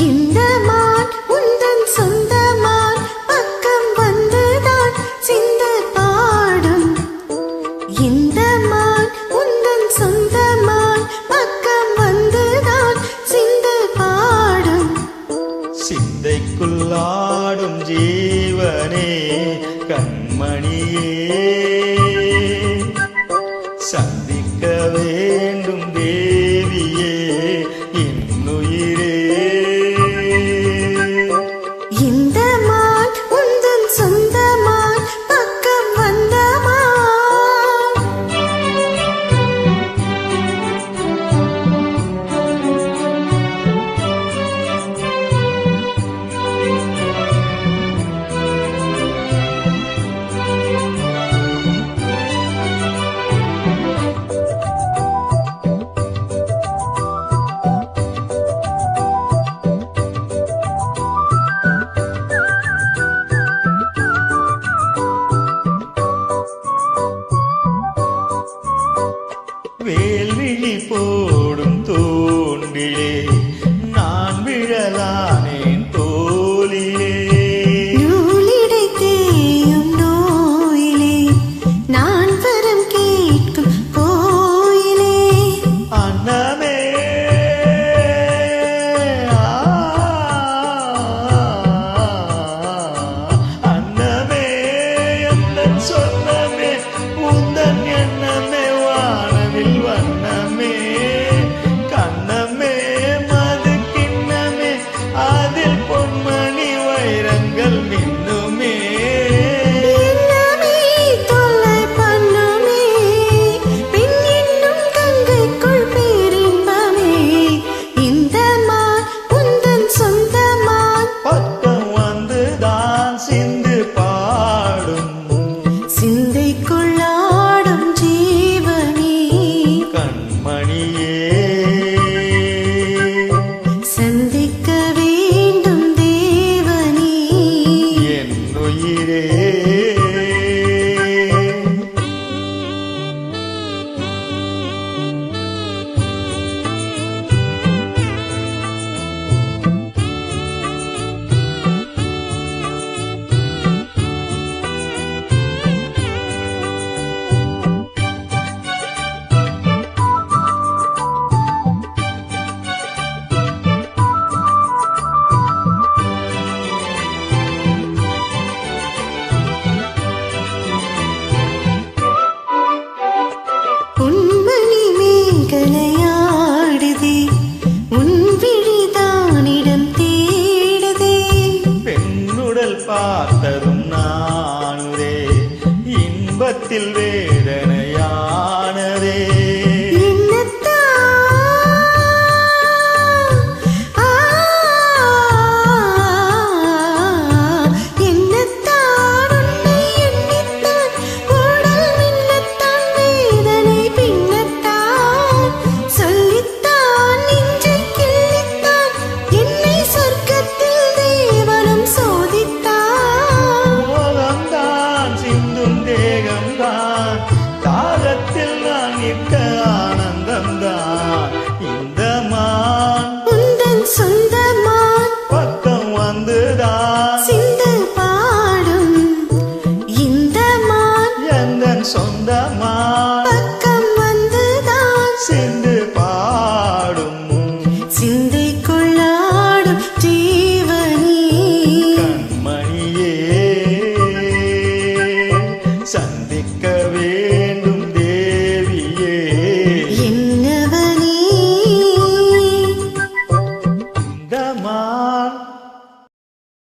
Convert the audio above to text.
இந்த மான் உந்தன் சொந்த மான் பக்கம் வந்துதான் சிந்த பாடும். இந்த மான் உந்தன் சொந்த மான் பக்கம் வந்துதான் சிந்த பாடும். சிந்தைக்குள்ளாடும் ஜீவனே கண்மணியே, சந்திக்க வேண்டும் தேவியே என்னுயிரே. இந்த மான் உந்தன் சொந்த மான் பக்கம் வந்த மான். வேல்விழி போடும் தூண்டிலே நான் விழலானேன் தோளிலே. நூலிடை தேயும் நோயிலே நான் வரம் கேட்கும் கோயிலே. அன்னமே அன்னமே எந்தன் சொன்னமே உந்தன் எண்ணமே வானவில் வண்ணமே கண்ணமே மது கிண்ணமே அதில்